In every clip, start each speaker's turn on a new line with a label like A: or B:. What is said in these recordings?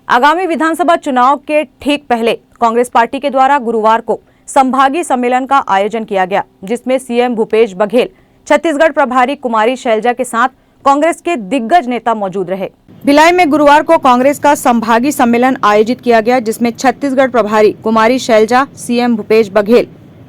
A: आगामी विधानसभा चुनाव के ठीक पहले कांग्रेस पार्टी के द्वारा गुरुवार को संभागीय सम्मेलन का आयोजन किया गया, जिसमें सीएम भूपेश बघेल, छत्तीसगढ़ प्रभारी कुमारी शैलजा के साथ कांग्रेस के दिग्गज नेता मौजूद रहे। भिलाई में गुरुवार को कांग्रेस का संभागीय सम्मेलन आयोजित किया गया, जिसमें छत्तीसगढ़ प्रभारी कुमारी शैलजा, सीएम भूपेश बघेल,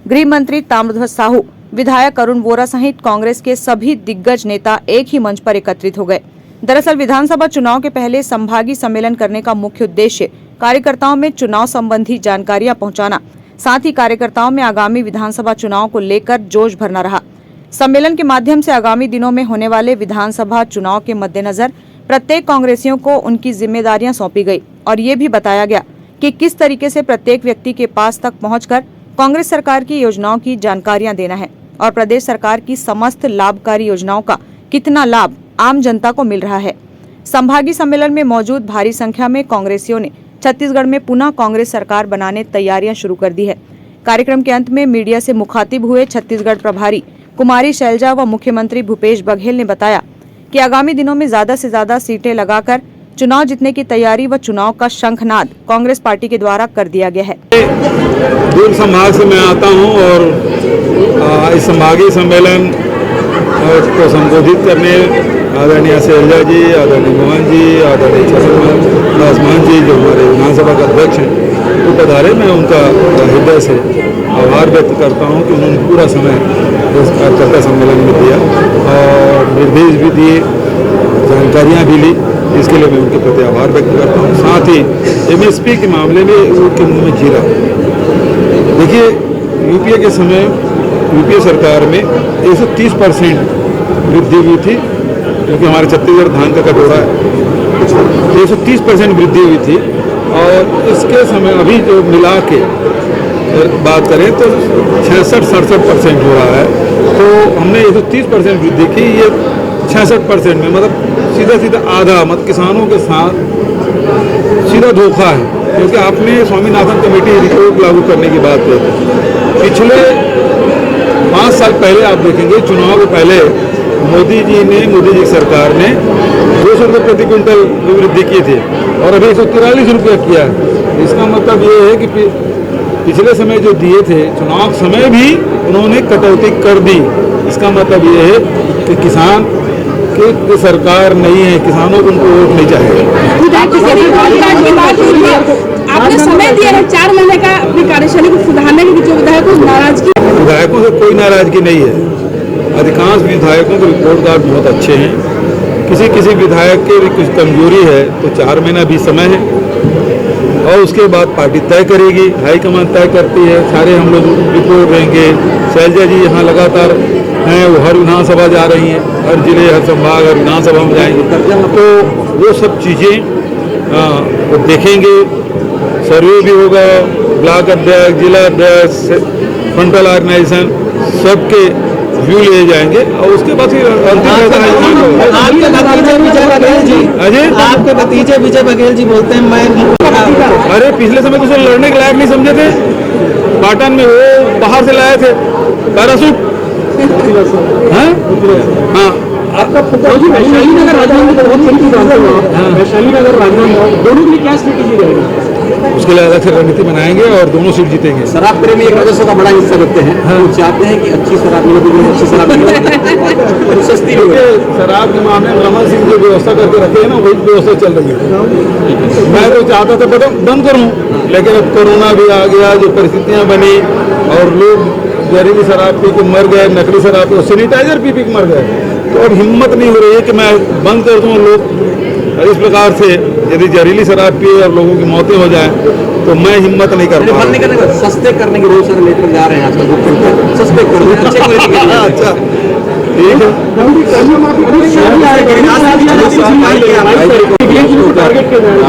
A: गृह मंत्री ताम्रध्वज साहू, विधायक अरुण वोरा सहित कांग्रेस के सभी दिग्गज नेता एक ही मंच पर एकत्रित हो गए। दरअसल विधानसभा चुनाव के पहले संभागीय सम्मेलन करने का मुख्य उद्देश्य कार्यकर्ताओं में चुनाव संबंधी जानकारियां पहुंचाना, साथ ही कार्यकर्ताओं में आगामी विधानसभा चुनाव को लेकर जोश भरना रहा। सम्मेलन के माध्यम से आगामी दिनों में होने वाले विधानसभा चुनाव के मद्देनजर प्रत्येक कांग्रेसियों को उनकी जिम्मेदारियां सौंपी गई और ये भी बताया गया कि किस तरीके से प्रत्येक व्यक्ति के पास तक पहुंचकर कांग्रेस सरकार की योजनाओं की जानकारियां देना है और प्रदेश सरकार की समस्त लाभकारी योजनाओं का कितना लाभ आम जनता को मिल रहा है। संभागीय सम्मेलन में मौजूद भारी संख्या में कांग्रेसियों ने छत्तीसगढ़ में पुनः कांग्रेस सरकार बनाने तैयारियां शुरू कर दी है। कार्यक्रम के अंत में मीडिया से मुखातिब हुए छत्तीसगढ़ प्रभारी कुमारी शैलजा व मुख्यमंत्री भूपेश बघेल ने बताया कि आगामी दिनों में ज्यादा से ज्यादा सीटें लगाकर चुनाव जीतने की तैयारी व चुनाव का शंखनाद कांग्रेस पार्टी के द्वारा कर दिया गया है।
B: दूर संभाग से मैं आता हूं और इस संभागीय सम्मेलन को संबोधित करने आदरणीय शैलजा जी, आदरणीय मोहन जी, आदरणीय छत्रपति मान जी जो हमारे विधानसभा के अध्यक्ष हैं, तो पधारे। मैं उनका हृदय से आभार व्यक्त करता हूं कि उन्होंने पूरा समय इस कार्यकर्ता सम्मेलन में दिया और निर्देश भी दिए, जानकारियां भी ली। इसके लिए मैं उनके प्रति आभार व्यक्त करता हूं। साथ ही एमएसपी के मामले में उनके मुँह में जीरा। देखिए, यूपीए के समय यूपीए सरकार में 130% वृद्धि हुई थी, क्योंकि हमारे छत्तीसगढ़ धान का कटोरा है। 130% वृद्धि हुई थी और इसके समय अभी जो मिला के बात करें तो 66-67% हो रहा है। तो हमने 130% वृद्धि की, ये 66% में मतलब सीधा आधा मत किसानों के साथ सीधा धोखा है, क्योंकि आपने स्वामीनाथन कमेटी रिपोर्ट लागू करने की बात की थी। पिछले 5 साल पहले आप देखेंगे, चुनाव के पहले मोदी जी की सरकार ने 200 रुपये प्रति क्विंटल वृद्धि की थी और अभी 143 रुपये किया है। इसका मतलब ये है कि पिछले समय जो दिए थे चुनाव समय भी उन्होंने कटौती कर दी। इसका मतलब ये है कि किसान की सरकार नहीं है, किसानों को उनको वोट नहीं चाहिए।
C: आपने समय दिया है 4 महीने का अपनी कार्यशैली को सुधारने की, जो
B: विधायकों से कोई नाराजगी नहीं है। अधिकांश विधायकों के रिपोर्ट कार्ड बहुत अच्छे हैं। किसी विधायक की कुछ कमजोरी है तो 4 महीना भी समय है और उसके बाद पार्टी तय करेगी, हाईकमान तय करती है। सारे हम लोग रिपोर्ट देंगे। शैलजा जी यहाँ लगातार हैं, वो हर विधानसभा जा रही हैं, हर जिले, हर संभाग, हर विधानसभा में जाएंगे, तो वो सब चीज़ें वो देखेंगे। सर्वे भी होगा, ब्लॉक अध्यक्ष, जिला अध्यक्ष, फ्रंटल ऑर्गेनाइजेशन सबके व्यू ले जाएंगे और उसके बाद फिर आपके भतीजे विजय बघेल जी बोलते हैं मैं अरे पिछले समय तो लड़ने के लायक नहीं समझे थे। पाटन में वो बाहर से लाए थे पैरासूट। हाँ, आपका वैशाली नगर राजनांदगांव, वैशाली नगर राजनांदगांव दोनों के लिए क्या स्ट्रेटेजी रहेगी? उसके लिए अलग से रणनीति बनाएंगे और दोनों सीट जीतेंगे। शराब प्रेमी एक राजस्व का बड़ा हिस्सा रखते हैं। हाँ। वो चाहते हैं कि अच्छी शराब मिले, अच्छी शराब मिले, सस्ती मिले। शराब के मामले में रमन सिंह जो व्यवस्था करके रखे हैं ना, वही व्यवस्था चल रही है। मैं तो चाहता था बंद करूँ, लेकिन अब कोरोना भी आ गया, जो परिस्थितियाँ बनी और लोग जहरीली शराब पी के मर गए, नकली शराब और सैनिटाइजर पी के मर गए, तो अब हिम्मत नहीं हो रही है कि मैं बंद कर दूँ। लोग इस प्रकार से यदि जहरीली शराब पिए और लोगों की मौतें हो जाएं तो मैं हिम्मत नहीं कर पा रहा।
D: सस्ते करने के बहुत सारे लेकर जा रहे हैं आजकल, सस्ते करने अच्छा ठीक है।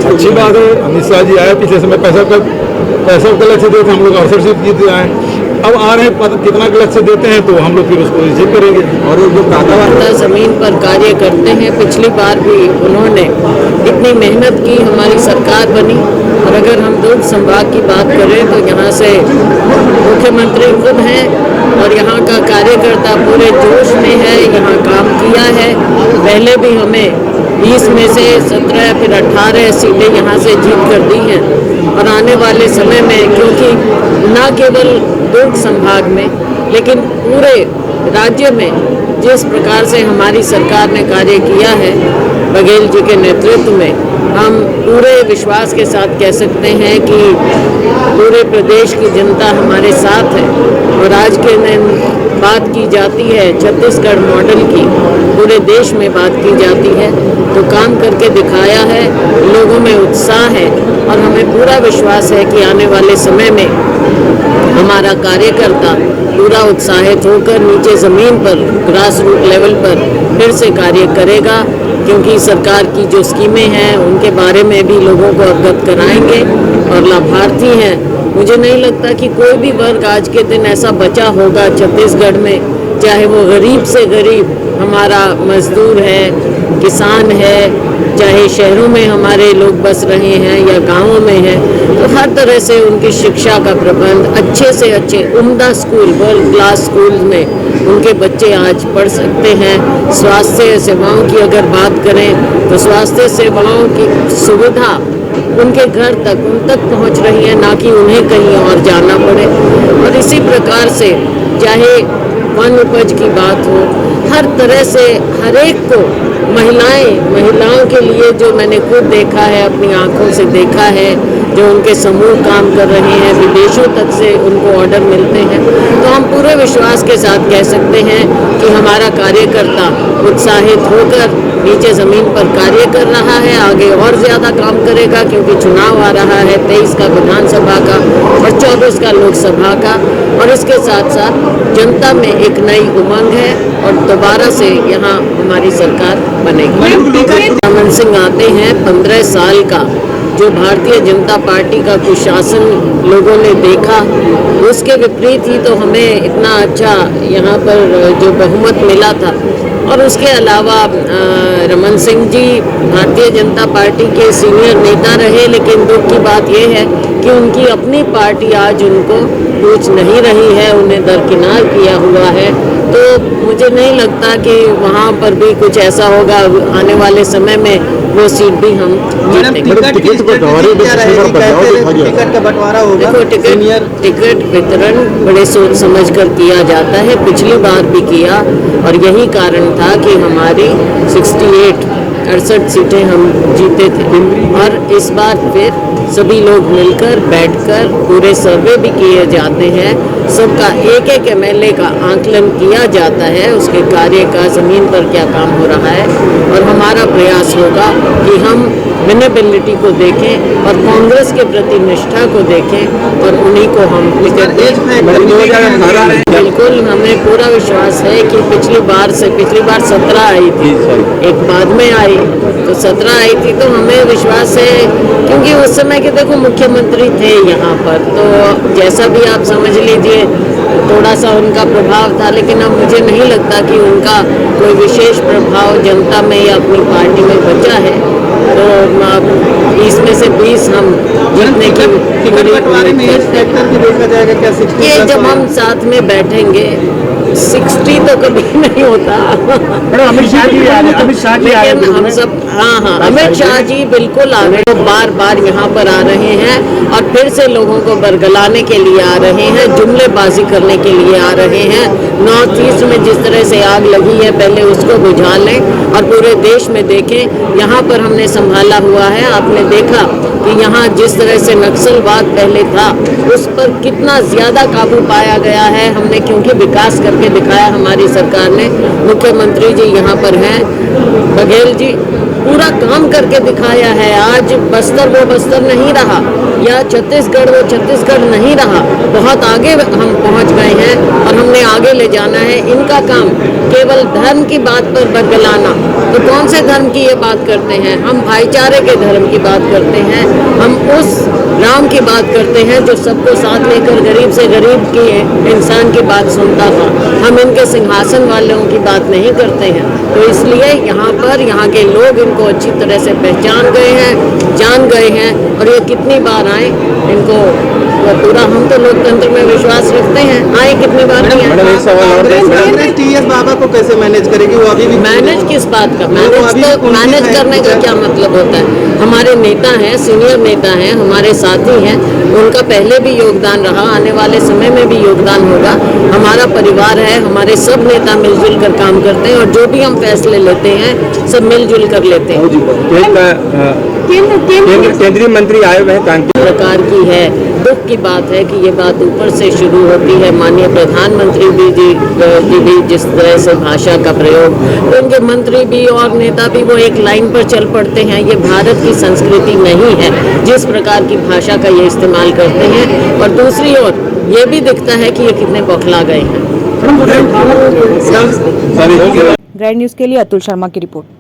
B: अच्छी बात है, अमित शाह जी आए, पिछले समय पैसा गलत से देते, हम लोग अवसर से जीते आए, अब आ रहे हैं कितना गलत से देते हैं तो हम लोग फिर उसको रिसीव करेंगे।
E: और जो कार्यकर्ता जमीन पर कार्य करते हैं, पिछली बार भी उन्होंने इतनी मेहनत की, हमारी सरकार बनी। और अगर हम दुर्ग संभाग की बात करें तो यहाँ से मुख्यमंत्री खुद हैं और यहाँ का कार्यकर्ता पूरे जोश में है, यहाँ काम किया है। पहले भी हमें 20 में से 17 फिर 18 सीटें यहाँ से जीत कर दी हैं। और आने वाले समय में, क्योंकि न केवल दुर्ग संभाग में लेकिन पूरे राज्य में जिस प्रकार से हमारी सरकार ने कार्य किया है बघेल जी के नेतृत्व में, हम पूरे विश्वास के साथ कह सकते हैं कि पूरे प्रदेश की जनता हमारे साथ है। और आज के दिन बात की जाती है छत्तीसगढ़ मॉडल की, पूरे देश में बात की जाती है, तो काम करके दिखाया है, लोगों में उत्साह है और हमें पूरा विश्वास है कि आने वाले समय में हमारा कार्यकर्ता पूरा उत्साहित होकर नीचे ज़मीन पर ग्रास रूट लेवल पर फिर से कार्य करेगा, क्योंकि सरकार की जो स्कीमें हैं उनके बारे में भी लोगों को अवगत कराएंगे और लाभार्थी हैं। मुझे नहीं लगता कि कोई भी वर्ग आज के दिन ऐसा बचा होगा छत्तीसगढ़ में, चाहे वो गरीब से गरीब हमारा मजदूर है, किसान है, चाहे शहरों में हमारे लोग बस रहे हैं या गांवों में हैं, तो हर तरह से उनकी शिक्षा का प्रबंध अच्छे से अच्छे उम्दा स्कूल, वर्ल्ड क्लास स्कूल में उनके बच्चे आज पढ़ सकते हैं। स्वास्थ्य सेवाओं की अगर बात करें तो स्वास्थ्य सेवाओं की सुविधा उनके घर तक उन तक पहुंच रही है, ना कि उन्हें कहीं और जाना पड़े। और इसी प्रकार से चाहे वन उपज की बात हो, हर तरह से हर एक को महिलाओं के लिए जो मैंने खुद देखा है, अपनी आंखों से देखा है, जो उनके समूह काम कर रहे हैं, विदेशों तक से उनको ऑर्डर मिलते हैं, तो हम पूरे विश्वास के साथ कह सकते हैं कि हमारा कार्यकर्ता उत्साहित होकर नीचे ज़मीन पर कार्य कर रहा है, आगे और ज़्यादा काम करेगा, क्योंकि चुनाव आ रहा है 23 का विधानसभा का और 24 का लोकसभा का। और इसके साथ साथ जनता में एक नई उमंग है और दोबारा से यहाँ हमारी सरकार बनेगी। रमन सिंह आते हैं 15 साल का जो भारतीय जनता पार्टी का कुशासन लोगों ने देखा, उसके विपरीत ही तो हमें इतना अच्छा यहाँ पर जो बहुमत मिला था। और उसके अलावा रमन सिंह जी भारतीय जनता पार्टी के सीनियर नेता रहे, लेकिन दुख की बात यह है कि उनकी अपनी पार्टी आज उनको पूछ नहीं रही है, उन्हें दरकिनार किया हुआ है। तो मुझे नहीं लगता कि वहाँ पर भी कुछ ऐसा होगा, आने वाले समय में वो सीट भी हम जीतेंगे।
D: टिकट का बंटवारा होगा।
E: देखो, टिकट वितरण बड़े सोच समझ कर किया जाता है, पिछली बार भी किया और यही कारण था कि हमारी 68 सीटें हम जीते थे। और इस बार फिर सभी लोग मिलकर बैठकर पूरे सर्वे भी किए जाते हैं, सबका एक एक एमएलए का आंकलन किया जाता है, उसके कार्य का ज़मीन पर क्या काम हो रहा है। और हमारा प्रयास होगा कि हम विनेबिलिटी को देखें और कांग्रेस के प्रति निष्ठा को देखें और उन्हीं को हम टिकट दें। बिल्कुल, हमें पूरा विश्वास है कि पिछली बार 17 आई थी, एक बाद में आई, तो 17 आई थी, तो हमें विश्वास है, क्योंकि उस समय के देखो मुख्यमंत्री थे यहाँ पर, तो जैसा भी आप समझ लीजिए थोड़ा सा उनका प्रभाव था, लेकिन अब मुझे नहीं लगता कि उनका कोई विशेष प्रभाव जनता में या अपनी पार्टी में बचा है। तो 20 में से 20 हम जीतने की
D: देखा जाएगा क्या? 60
E: ये जब हम साथ में बैठेंगे 60 तो कभी नहीं होता।
D: अमित शाह जी आ रहे हैं,
E: लेकिन हम सब हाँ अमित शाह जी बिल्कुल आ रहे हैं, बार बार यहाँ पर आ रहे हैं और फिर से लोगों को बरगलाने के लिए आ रहे हैं, जुमलेबाजी करने के लिए आ रहे हैं। नॉर्थ ईस्ट में जिस तरह से आग लगी है, पहले उसको बुझा लें और पूरे देश में देखें। यहाँ पर हमने संभाला हुआ है, आपने देखा कि यहाँ जिस तरह से नक्सलवाद पहले था उस पर कितना ज़्यादा काबू पाया गया है हमने, क्योंकि विकास करके दिखाया हमारी सरकार ने। मुख्यमंत्री जी यहाँ पर हैं, बघेल जी पूरा काम करके दिखाया है। आज बस्तर वो बस्तर नहीं रहा, या छत्तीसगढ़ वो छत्तीसगढ़ नहीं रहा, बहुत आगे हम पहुंच गए हैं और हमने आगे ले जाना है। इनका काम केवल धर्म की बात पर बरगलाना, तो कौन से धर्म की ये बात करते हैं? हम भाईचारे के धर्म की बात करते हैं, हम उस राम की बात करते हैं जो सबको साथ लेकर गरीब से गरीब की इंसान की बात सुनता था। हम इनके सिंहासन वालों की बात नहीं करते हैं। तो इसलिए यहाँ पर यहाँ के लोग इनको अच्छी तरह से पहचान गए हैं, जान गए हैं और ये कितनी बार आए इनको होगा पूरा। हम तो लोकतंत्र में विश्वास रखते हैं, आए कितनी बार नहीं आए।
D: मैडम एक सवाल और है, कांग्रेस टीएस बाबा को कैसे मैनेज करेगी? वो अभी भी
E: मैनेज किस बात का?
D: वो अभी उनकी
E: मैनेज
D: है,
E: करने का क्या मतलब होता है? हमारे नेता हैं, सीनियर नेता हैं, हमारे साथी हैं, उनका पहले भी योगदान रहा, आने वाले समय में भी योगदान होगा। हमारा परिवार है, हमारे सब नेता मिलजुल कर काम करते हैं और जो भी हम फैसले लेते हैं सब मिलजुल कर लेते हैं।
D: केंद्रीय मंत्री आए हुए हैं कांति
E: प्रकार की है, दुख की बात है कि ये बात ऊपर से शुरू होती है। माननीय प्रधानमंत्री जी भी जिस तरह से भाषा का प्रयोग, उनके मंत्री भी और नेता भी वो एक लाइन पर चल पड़ते हैं। ये भारत की संस्कृति नहीं है जिस प्रकार की भाषा का ये इस्तेमाल करते हैं। और दूसरी ओर ये भी दिखता है कि ये कितने बौखला गए हैं।
A: ग्रैंड न्यूज के लिए अतुल शर्मा की रिपोर्ट।